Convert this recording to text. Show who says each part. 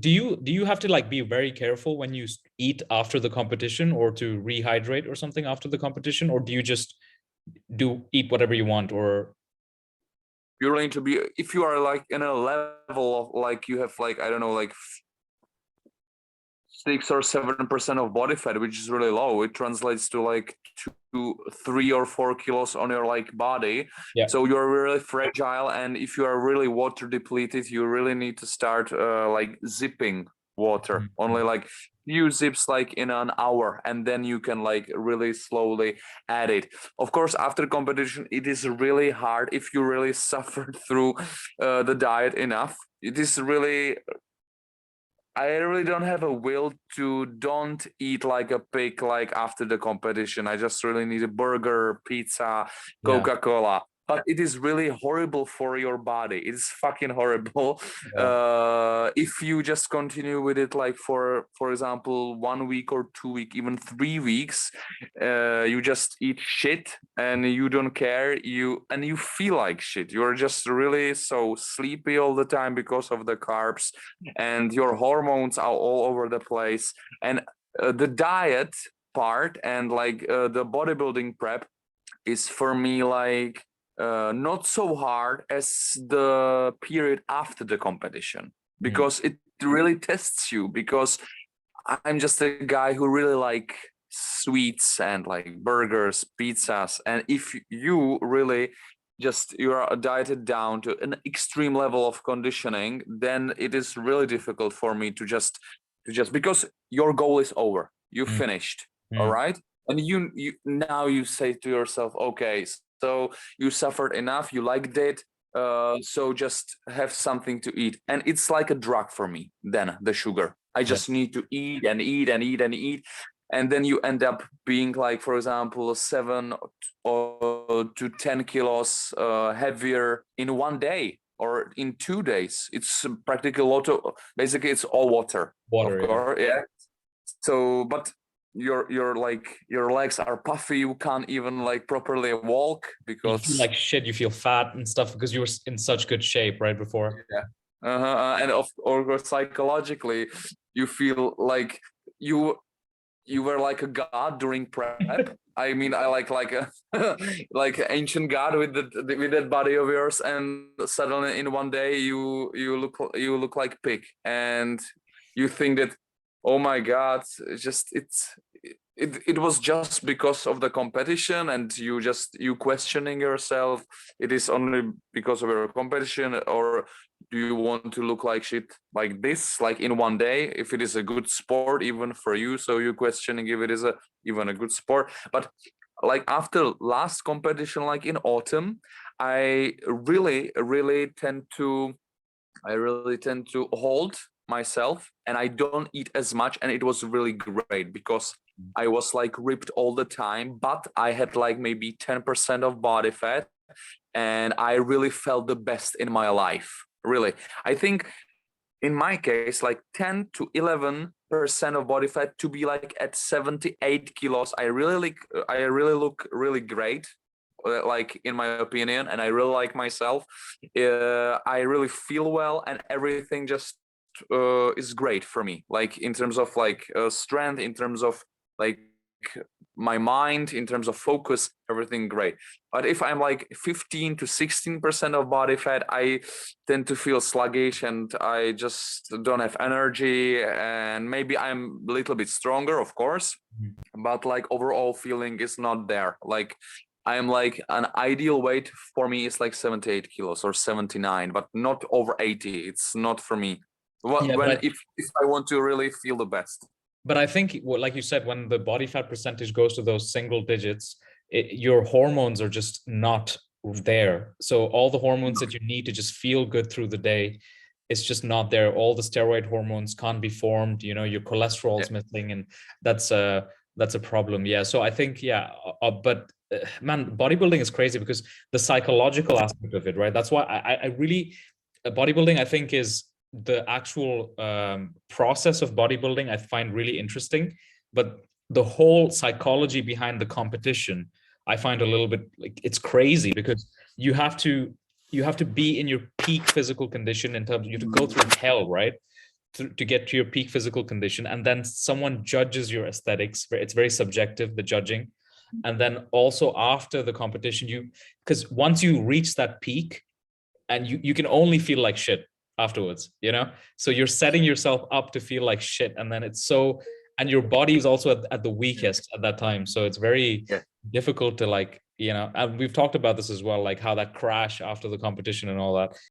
Speaker 1: do you have to like be very careful when you eat after the competition, or to rehydrate or something after the competition, or do you just eat whatever you want? Or
Speaker 2: You're going to be, if you are like in a level of like you have like, I don't know, like 6 or 7% of body fat, which is really low, it translates to like 2, 3 or 4 kilos on your like body.
Speaker 1: yeah.
Speaker 2: So you're really fragile, and if you are really water depleted, you really need to start like zipping water, only like few zips like in an hour, and then you can like really slowly add it. Of course, after competition, it is really hard if you really suffered through the diet enough. It is really, I really don't have a will to don't eat like a pig like after the competition. I just really need a burger, pizza,
Speaker 1: Yeah.
Speaker 2: Coca-Cola. But it is really horrible for your body. It's fucking horrible.
Speaker 1: Yeah.
Speaker 2: If you just continue with it like for example 1 week or 2 week, even 3 weeks, you just eat shit and you don't care, you feel like shit. You're just really so sleepy all the time because of the carbs, and your hormones are all over the place. And the diet part and like the bodybuilding prep is for me like not so hard as the period after the competition, because it really tests you, because I'm just a guy who really like sweets and like burgers, pizzas, and if you really just you're dieted down to an extreme level of conditioning, then it is really difficult for me to just because your goal is over, you finished, all right, and you now you say to yourself, okay, so you suffered enough, you liked it, so just have something to eat. And it's like a drug for me, then the sugar. I just need to eat and eat and eat and eat. And then you end up being like, for example, 7 or to 10 kilos heavier in 1 day or in 2 days. It's practically a lot of, basically it's all water.
Speaker 1: Water,
Speaker 2: of course, yeah. So, but your like your legs are puffy, you can't even like properly walk
Speaker 1: You
Speaker 2: because
Speaker 1: feel like shit, you feel fat and stuff because you were in such good shape right before.
Speaker 2: yeah. And of course psychologically you feel like you were like a god during prep. I mean, I like a like an ancient god with that body of yours, and suddenly in 1 day you look like pig, and you think that, oh my god, it was just because of the competition, and you questioning yourself, it is only because of your competition, or do you want to look like shit like this, like in 1 day, if it is a good sport even for you, so you're questioning if it is even a good sport. But like after last competition, like in autumn, I really tend to hold myself, and I don't eat as much, and it was really great because I was like ripped all the time, but I had like maybe 10% of body fat, and I really felt the best in my life. Really, I think in my case, like 10 to 11% of body fat to be like at 78 kilos, I really look really great, like in my opinion, and I really like myself. I really feel well, and everything just is great for me, like in terms of like strength, in terms of like my mind, in terms of focus, everything great. But if I'm like 15 to 16% of body fat, I tend to feel sluggish, and I just don't have energy, and maybe I'm a little bit stronger, of course, but like overall feeling is not there. Like I'm like, an ideal weight for me is like 78 kilos or 79, but not over 80. It's not for me.
Speaker 1: Yeah,
Speaker 2: When if I want to really feel the best.
Speaker 1: but I think, like you said, when the body fat percentage goes to those single digits, your hormones are just not there. So all the hormones that you need to just feel good through the day, it's just not there. All the steroid hormones can't be formed. You know, your cholesterol's missing, and that's a problem. Yeah. So I think, but man, bodybuilding is crazy because the psychological aspect of it, right? That's why I really, bodybuilding, I think, is the actual process of bodybuilding I find really interesting, but the whole psychology behind the competition I find a little bit like, it's crazy because you have to be in your peak physical condition in terms of, you have to go through hell, right? to get to your peak physical condition, and then someone judges your aesthetics. It's very subjective, the judging. And then also after the competition, because once you reach that peak, and you can only feel like shit afterwards, so you're setting yourself up to feel like shit, and then and your body is also at the weakest at that time, so it's very difficult to and we've talked about this as well, like how that crash after the competition and all that.